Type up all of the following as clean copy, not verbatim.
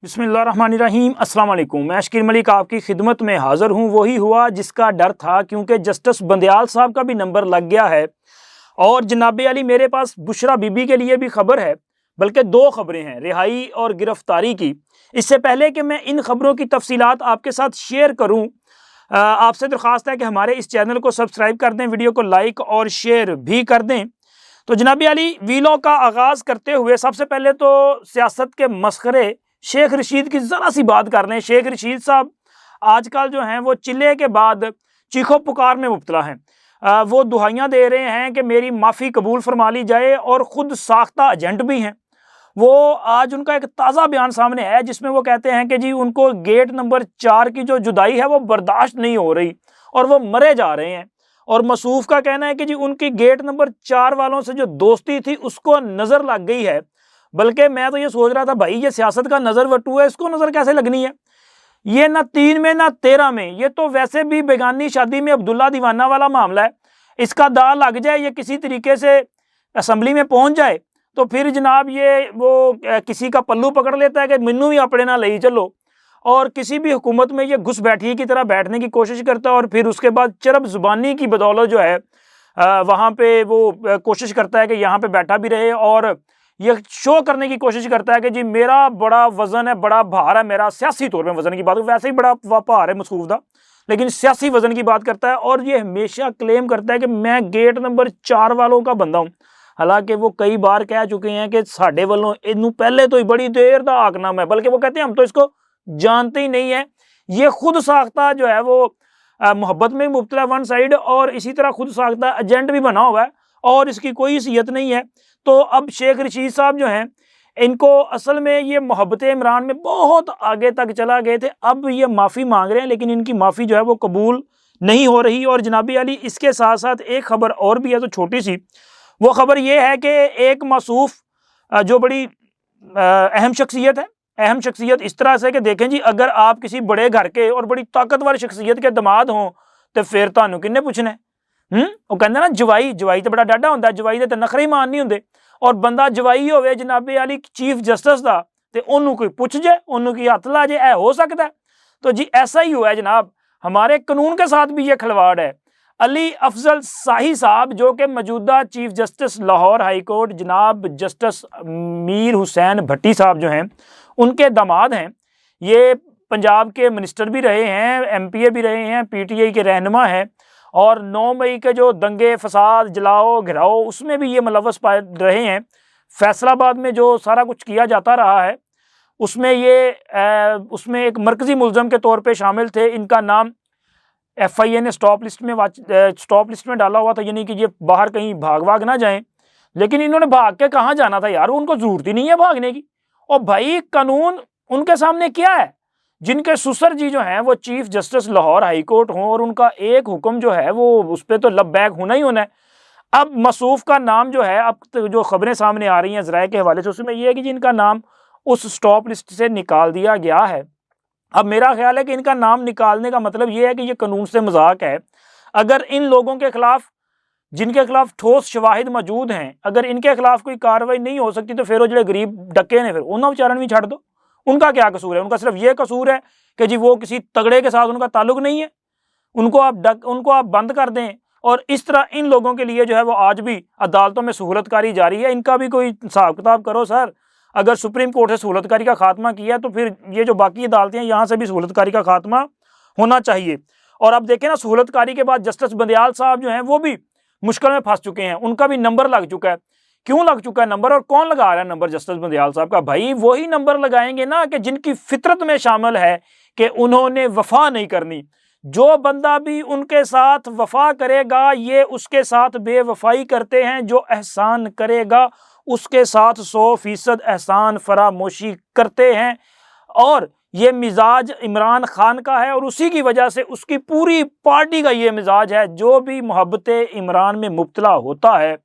बिस्मिल्लाहिर्रहमानिर्रहीम अस्सलाम वालेकुम। मैं शकीर मलिक आपकी खिदमत में हाज़िर हूँ। वही हुआ जिसका डर था, क्योंकि जस्टिस बंदयाल साहब का भी नंबर लग गया है। और जनाब अली, मेरे पास बुशरा बीबी के लिए भी खबर है, बल्कि दो खबरें हैं, रिहाई और गिरफ्तारी की। इससे पहले कि मैं इन खबरों की तफसीलात आपके साथ शेयर करूँ, आपसे दरख्वास्त है कि हमारे इस चैनल को सब्सक्राइब कर दें, वीडियो को लाइक और शेयर भी कर दें। तो जनाब अली, वीलॉग का आगाज़ करते हुए सबसे पहले तो सियासत के मसखरे शेख रशीद की ज़रा सी बात कर लें। शेख रशीद साहब आजकल जो हैं वो चिल्ले के बाद चीखो पुकार में मुब्तला हैं। वो दुहाइयाँ दे रहे हैं कि मेरी माफ़ी कबूल फरमा ली जाए, और ख़ुद साख्ता एजेंट भी हैं। वो आज उनका एक ताज़ा बयान सामने है जिसमें वो कहते हैं कि जी उनको गेट नंबर 4 की जो जुदाई है वो बर्दाश्त नहीं हो रही और वो मरे जा रहे हैं। और मसूफ का कहना है कि जी उनकी गेट नंबर 4 वालों से जो दोस्ती थी उसको नज़र लग गई है। बल्कि मैं तो ये सोच रहा था, भाई ये सियासत का नज़र वटू है, इसको नज़र कैसे लगनी है? ये ना 3 में ना 13 में, ये तो वैसे भी बेगानी शादी में अब्दुल्ला दीवाना वाला मामला है। इसका दाव लग जाए, ये किसी तरीके से असम्बली में पहुंच जाए, तो फिर जनाब ये वो किसी का पल्लू पकड़ लेता है कि मैनू भी अपने ना ले चलो, और किसी भी हुकूमत में ये घुस बैठी की तरह बैठने की कोशिश करता है। और फिर उसके बाद चरब जुबानी की बदौलत जो है वहाँ पे वो कोशिश करता है कि यहाँ पे बैठा भी रहे, और ये शो करने की कोशिश करता है कि जी मेरा बड़ा वजन है, बड़ा भार है मेरा। सियासी तौर पे वजन की बात, वैसे ही बड़ा भार है मसूफ दा, लेकिन सियासी वजन की बात करता है। और ये हमेशा क्लेम करता है कि मैं गेट नंबर 4 वालों का बंदा हूँ। हालांकि वो कई बार कह चुके हैं कि साढ़े वालों इनू पहले तो ही बड़ी देर का आकनाम है, बल्कि वो कहते हैं हम तो इसको जानते ही नहीं है। ये खुद साख्ता जो है वो मोहब्बत में मुब्तला वन साइड, और इसी तरह खुद साख्ता एजेंट भी बना हुआ है, और इसकी कोई हैसियत नहीं है। तो अब शेख रशीद साहब जो हैं, इनको असल में ये मोहब्बत इमरान में बहुत आगे तक चला गए थे। अब ये माफ़ी मांग रहे हैं, लेकिन इनकी माफ़ी जो है वो कबूल नहीं हो रही। और जनाबी अली, इसके साथ साथ एक खबर और भी है, तो छोटी सी वो खबर ये है कि एक मसूफ जो बड़ी अहम शख्सियत है, अहम शख्सियत इस तरह से कि देखें जी, अगर आप किसी बड़े घर के और बड़ी ताकतवर शख्सियत के दमाद हों तो फिर तुहानू किन्ने पूछना है? वो कहते ना जवाई तो बड़ा डाढ़ा होंदा, जवाई दे नखरे ही मान नहीं होंदे। और बंदा जवाई होवे जनाबे अली चीफ जस्टिस दा, ते ओनू कोई पुछ जाए, ओनू की हथ ला जाए, हो सकता है? तो जी ऐसा ही हुआ है जनाब, हमारे कानून के साथ भी ये खिलवाड़ है। अली अफजल शाही साहब, जो कि मौजूदा chief justice Lahore high court जनाब जस्टिस मीर हुसैन भट्टी साहब जो हैं, उनके दामाद हैं। ये पंजाब के मिनिस्टर भी रहे हैं, MPA भी रहे हैं, PTI के रहनुमा हैं, और 9 मई के जो दंगे फसाद जलाओ घिराओ उसमें भी ये मुलव्वस पाए रहे हैं। फैसलाबाद में जो सारा कुछ किया जाता रहा है उसमें ये उसमें एक मरकजी मुलजम के तौर पे शामिल थे। इनका नाम FIA ने स्टॉप लिस्ट में डाला हुआ था, यानी कि ये बाहर कहीं भाग ना जाएं। लेकिन इन्होंने भाग के कहाँ जाना था यार, उनको जरूरत ही नहीं है भागने की। और भाई कानून उनके सामने क्या है? जिनके सुसर जी जो हैं वो chief justice Lahore high court हों, और उनका एक हुक्म जो है वो उस पर तो लबैक होना ही होना है। अब मसूफ का नाम जो है, अब तो जो खबरें सामने आ रही हैं ज़राए के हवाले से, उसमें यह है कि जिनका नाम उस स्टॉप लिस्ट से निकाल दिया गया है। अब मेरा ख्याल है कि इनका नाम निकालने का मतलब ये है कि ये कानून से मजाक है। अगर इन लोगों के खिलाफ, जिनके खिलाफ ठोस शवाहिद मौजूद हैं, अगर इनके खिलाफ कोई कार्रवाई नहीं हो सकती, तो फिर वो जो गरीब डके ने फिर उन्होंने विचारण भी छड़ दो। उनका क्या कसूर है? उनका सिर्फ ये कसूर है कि जी वो किसी तगड़े के साथ उनका ताल्लुक नहीं है, उनको आप बंद कर दें। और इस तरह इन लोगों के लिए जो है वो आज भी अदालतों में सहूलतकारी जारी है। इनका भी कोई हिसाब किताब करो सर। अगर सुप्रीम कोर्ट से सहूलतकारी का खात्मा किया तो फिर ये जो बाकी अदालतें हैं यहाँ से भी सहूलतकारी का खात्मा होना चाहिए। और अब देखें ना, सहूलतकारी के बाद जस्टिस बंदयाल साहब जो हैं वो भी मुश्किल में फंस चुके हैं। उनका भी नंबर लग चुका है। क्यों लग चुका है नंबर, और कौन लगा रहा है नंबर जस्टिस बंदयाल साहब का? भाई वही नंबर लगाएंगे ना कि जिनकी फितरत में शामिल है कि उन्होंने वफा नहीं करनी। जो बंदा भी उनके साथ वफा करेगा, ये उसके साथ बेवफाई करते हैं। जो एहसान करेगा उसके साथ 100% एहसान फरामोशी करते हैं। और ये मिजाज इमरान खान का है, और उसी की वजह से उसकी पूरी पार्टी का ये मिजाज है। जो भी मोहब्बत इमरान में मुब्तला होता है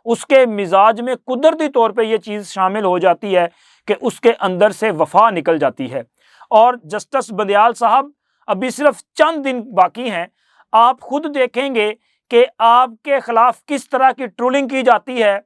उसके मिजाज में कुदरती तौर पे ये चीज़ शामिल हो जाती है कि उसके अंदर से वफा निकल जाती है। और जस्टिस बंदयाल साहब, अभी सिर्फ चंद दिन बाकी हैं। आप खुद देखेंगे कि आपके खिलाफ किस तरह की ट्रोलिंग की जाती है।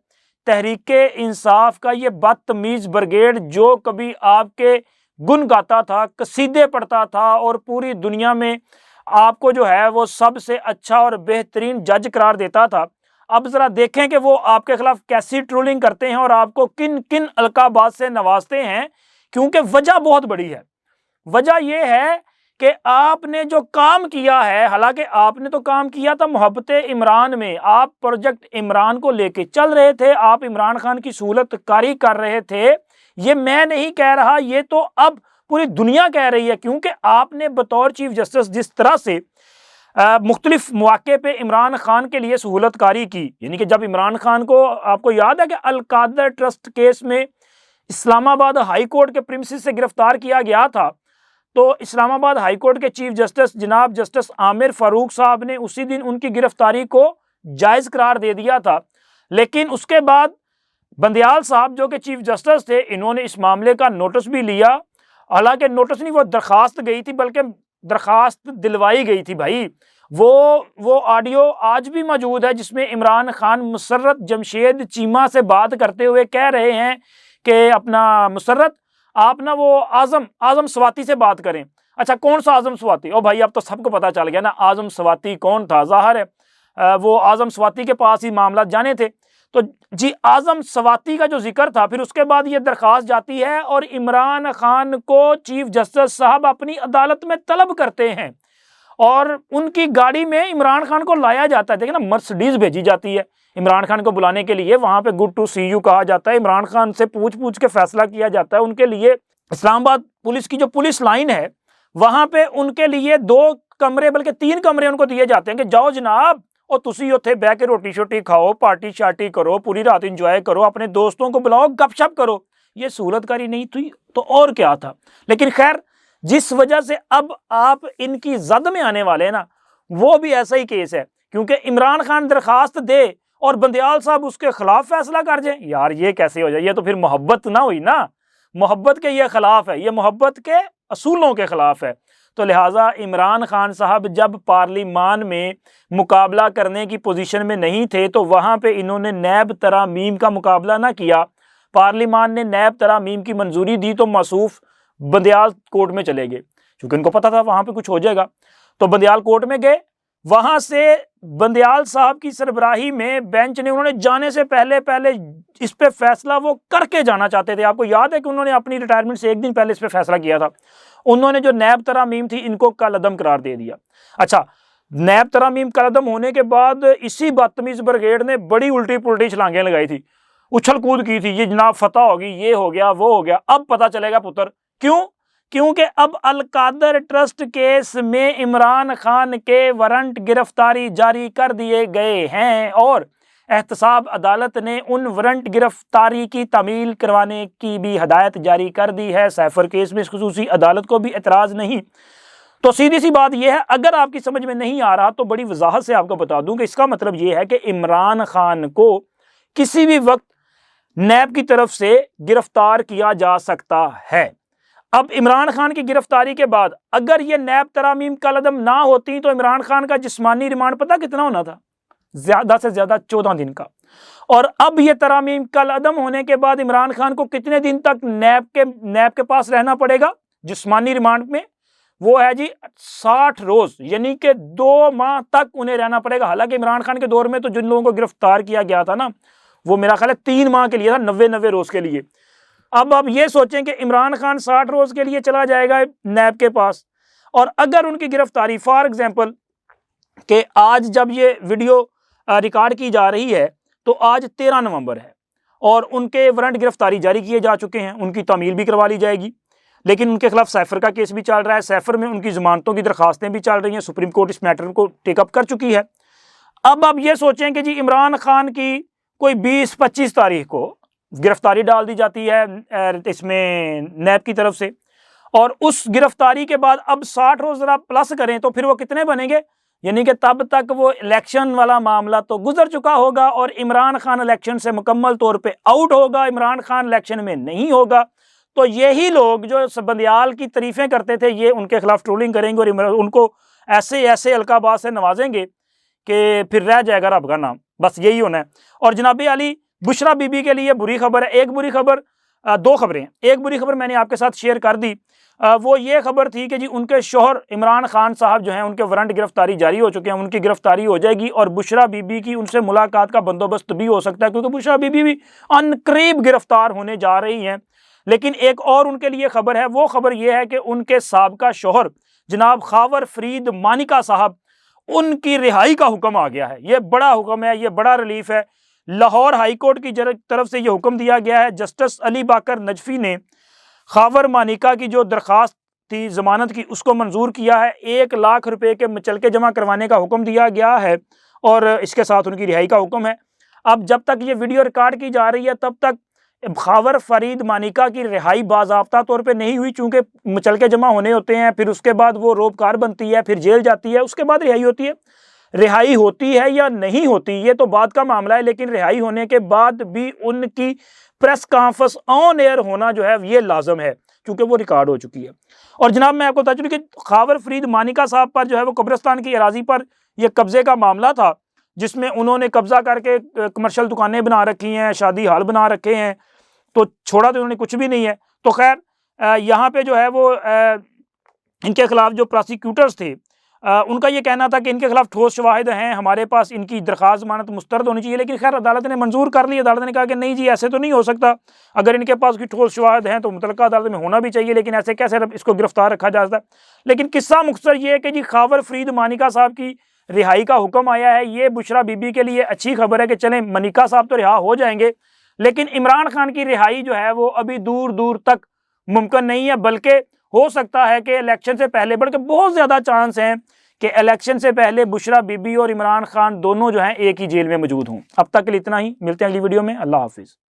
तहरीक इंसाफ का ये बदतमीज़ ब्रिगेड, जो कभी आपके गुन गाता था, कसीदे पढ़ता था और पूरी दुनिया में आपको जो है वो सबसे अच्छा और बेहतरीन जज करार देता था। अब जरा देखें कि वो आपके खिलाफ कैसी ट्रोलिंग करते हैं और आपको किन किन अलकाबात से नवाजते हैं, क्योंकि वजह बहुत बड़ी है। वजह यह है कि आपने जो काम किया है, हालांकि आपने तो काम किया था मोहब्बत इमरान में, आप प्रोजेक्ट इमरान को लेके चल रहे थे, आप इमरान खान की सहूलत कारी कर रहे थे। ये मैं नहीं कह रहा, ये तो अब पूरी दुनिया कह रही है, क्योंकि आपने बतौर चीफ जस्टिस जिस तरह से मुख्तलिफ मौके पे इमरान खान के लिए सहूलत कारी की, यानी कि जब इमरान खान को, आपको याद है कि अल-कादर ट्रस्ट केस में इस्लामाबाद हाई कोर्ट के प्रिमिसेस से गिरफ्तार किया गया था, तो इस्लामाबाद हाई कोर्ट के चीफ जस्टिस जनाब जस्टिस आमिर फारूक साहब ने उसी दिन उनकी गिरफ्तारी को जायज करार दे दिया था। लेकिन उसके बाद बंदयाल साहब जो कि चीफ जस्टिस थे, इन्होंने इस मामले का नोटिस भी लिया। हालांकि नोटिस नहीं, वो दरखास्त गई थी, बल्कि दरखास्त दिलवाई गई थी भाई। वो ऑडियो आज भी मौजूद है जिसमें इमरान खान मुसर्रत जमशेद चीमा से बात करते हुए कह रहे हैं कि अपना मुसर्रत आप ना वो आजम स्वाति से बात करें। अच्छा, कौन सा आजम स्वाति? ओ भाई अब तो सबको पता चल गया ना आजम स्वाति कौन था। जाहिर है वो आजम स्वाति के पास ही मामला जाने थे। तो जी आजम स्वाति का जो जिक्र था, फिर उसके बाद ये दरखास्त जाती है और इमरान खान को चीफ जस्टिस साहब अपनी अदालत में तलब करते हैं और उनकी गाड़ी में इमरान खान को लाया जाता है। देखिए ना, मर्सिडीज भेजी जाती है इमरान खान को बुलाने के लिए, वहां पे गुड टू सी यू कहा जाता है, इमरान खान से पूछ पूछ के फैसला किया जाता है उनके लिए। इस्लामाबाद पुलिस की जो पुलिस लाइन है वहां पे उनके लिए 2 कमरे बल्कि 3 कमरे उनको दिए जाते हैं कि जाओ जनाब और तुसी उत्थे बह के रोटी शोटी खाओ, पार्टी शार्टी करो, पूरी रात इंजॉय करो, अपने दोस्तों को बुलाओ, गपशप करो। ये सहूलतकारी नहीं थी तो और क्या था। लेकिन खैर, जिस वजह से अब आप इनकी जद में आने वाले हैं ना, वो भी ऐसा ही केस है, क्योंकि इमरान खान दरखास्त दे और बंदयाल साहब उसके खिलाफ फैसला कर जाए। यार ये कैसे हो जाए? ये तो फिर मोहब्बत ना हुई ना, मोहब्बत के ये खिलाफ है, ये मोहब्बत के असूलों के खिलाफ है। तो लिहाजा इमरान खान साहब जब पार्लिमान में मुकाबला करने की पोजीशन में नहीं थे तो वहां पे इन्होंने नैब तरामीम का मुकाबला ना किया। पार्लिमान ने नैब तरामीम की मंजूरी दी तो मासूफ बंदयाल कोर्ट में चले गए, क्योंकि उनको पता था वहां पे कुछ हो जाएगा। तो बंदयाल कोर्ट में गए, वहां से बंदयाल साहब की सरबराही में बेंच ने, उन्होंने जाने से पहले इस पे फैसला वो करके जाना चाहते थे। आपको याद है कि उन्होंने अपनी रिटायरमेंट से 1 दिन पहले इस पे फैसला किया था। उन्होंने जो नैब तरामीम थी इनको कलअदम करार दे दिया। अच्छा, नैब तरामीम कलअदम होने के बाद इसी बदतमीज ब्रिगेड ने बड़ी उल्टी पुल्टी छलांगें लगाई थी, उछल कूद की थी, ये जनाब फतह होगी, ये हो गया, वो हो गया। अब पता चलेगा पुत्र क्यों, क्योंकि अब अल-कादर ट्रस्ट केस में इमरान खान के वारंट गिरफ्तारी जारी कर दिए गए हैं और एहतसाब अदालत ने उन वारंट गिरफ्तारी की तामील करवाने की भी हदायत जारी कर दी है। सैफर केस में इस खुसूसी अदालत को भी एतराज नहीं। तो सीधी सी बात यह है, अगर आपकी समझ में नहीं आ रहा तो बड़ी वजाहत से आपको बता दूं कि इसका मतलब यह है कि इमरान खान को किसी भी वक्त नैब की तरफ से गिरफ्तार किया जा सकता है। अब इमरान खान की गिरफ्तारी के बाद अगर ये नैब तरामीम कलअदम ना होती तो इमरान खान का जिस्मानी रिमांड पता कितना होना था? ज्यादा से ज्यादा 14 दिन का। और अब ये तरामीम कलअदम होने के बाद इमरान खान को कितने दिन तक नैब के पास रहना पड़ेगा जिस्मानी रिमांड में? वो है जी 60 रोज, यानी कि 2 माह तक उन्हें रहना पड़ेगा। हालांकि इमरान खान के दौर में तो जिन लोगों को गिरफ्तार किया गया था ना, वो मेरा ख्याल है 3 माह के लिए था, 90 रोज के लिए। अब आप ये सोचें कि इमरान खान 60 रोज के लिए चला जाएगा नैब के पास, और अगर उनकी गिरफ्तारी फॉर एग्जाम्पल कि आज जब ये वीडियो रिकॉर्ड की जा रही है तो आज 13 नवंबर है और उनके वारंट गिरफ्तारी जारी किए जा चुके हैं, उनकी तामील भी करवा ली जाएगी। लेकिन उनके खिलाफ सैफर का केस भी चल रहा है, सैफर में उनकी जमानतों की दरखास्तें भी चल रही हैं, सुप्रीम कोर्ट इस मैटर को टेकअप कर चुकी है। अब आप ये सोचें कि जी इमरान खान की कोई 20-25 तारीख को गिरफ्तारी डाल दी जाती है इसमें नैब की तरफ से, और उस गिरफ्तारी के बाद अब 60 रोज जरा प्लस करें तो फिर वो कितने बनेंगे? यानी कि तब तक वो इलेक्शन वाला मामला तो गुजर चुका होगा और इमरान खान इलेक्शन से मुकम्मल तौर पे आउट होगा, इमरान खान इलेक्शन में नहीं होगा। तो यही लोग जो बंदयाल की तारीफें करते थे ये उनके खिलाफ ट्रोलिंग करेंगे और उनको ऐसे ऐसे अलकाबात से नवाजेंगे कि फिर रह जाएगा रब का नाम। बस यही होना है। और जनाब अली, बुशरा बीबी के लिए बुरी खबर है। एक बुरी खबर, 2 खबरें हैं। एक बुरी खबर मैंने आपके साथ शेयर कर दी वो ये खबर थी कि जी उनके शोहर इमरान खान साहब जो हैं उनके वारंट गिरफ्तारी जारी हो चुके हैं, उनकी गिरफ्तारी हो जाएगी और बुशरा बीबी की उनसे मुलाकात का बंदोबस्त भी हो सकता है, क्योंकि बुशरा बीबी भी अनकरीब गिरफ्तार होने जा रही हैं। लेकिन एक और उनके लिए खबर है, वो खबर ये है कि उनके साबका शोहर जनाब खावर फरीद मानिका साहब, उनकी रिहाई का हुक्म आ गया है। ये बड़ा हुक्म है, ये बड़ा रिलीफ है। लाहौर हाईकोर्ट की तरफ से ये हुक्म दिया गया है। जस्टिस अली बाकर नजफी ने खावर मानिका की जो दरखास्त थी जमानत की, उसको मंजूर किया है। 1 लाख रुपए के मुचलके जमा करवाने का हुक्म दिया गया है और इसके साथ उनकी रिहाई का हुक्म है। अब जब तक ये वीडियो रिकॉर्ड की जा रही है तब तक खावर फरीद मानिका की रिहाई बाज़ाब्ता तौर पे नहीं हुई, चूंकि मुचलके जमा होने होते हैं, फिर उसके बाद वो रोबकार बनती है, फिर जेल जाती है, उसके बाद रिहाई होती है। रिहाई होती है या नहीं होती ये तो बाद का मामला है, लेकिन रिहाई होने के बाद भी उनकी प्रेस कॉन्फ्रेंस ऑन एयर होना जो है ये लाजम है, क्योंकि वो रिकॉर्ड हो चुकी है। और जनाब मैं आपको बता चूँ कि खावर फरीद मानिका साहब पर जो है वो कब्रिस्तान की अराजी पर यह कब्जे का मामला था, जिसमें उन्होंने कब्जा करके कमर्शियल दुकानें बना रखी हैं, शादी हाल बना रखे हैं, तो छोड़ा तो उन्होंने कुछ भी नहीं है। तो खैर यहाँ पे जो है वो इनके खिलाफ जो प्रोसिक्यूटर्स थे उनका ये कहना था कि इनके खिलाफ ठोस शवाहिद हैं, हमारे पास इनकी दरखास्त जमानत मुस्तरद होनी चाहिए। लेकिन खैर अदालत ने मंजूर कर ली। अदालत ने कहा कि नहीं जी ऐसे तो नहीं हो सकता, अगर इनके पास कोई ठोस शवाहिद हैं तो मुतलका अदालत में होना भी चाहिए, लेकिन ऐसे कैसे इसको गिरफ्तार रखा जा सकता है। लेकिन किस्सा मुख्तसर ये है कि जी खावर फरीद मानिका साहब की रिहाई का हुक्म आया है। ये बुशरा बीबी के लिए अच्छी खबर है कि चलें मानिका साहब तो रिहा हो जाएंगे, लेकिन इमरान खान की रिहाई जो है वो अभी दूर दूर तक मुमकिन नहीं है, बल्कि हो सकता है कि इलेक्शन से पहले, बल्कि बहुत ज़्यादा चांस हैं कि इलेक्शन से पहले बुशरा बीबी और इमरान खान दोनों जो हैं एक ही जेल में मौजूद हों। अब तक के लिए इतना ही, मिलते हैं अगली वीडियो में। अल्लाह हाफिज़।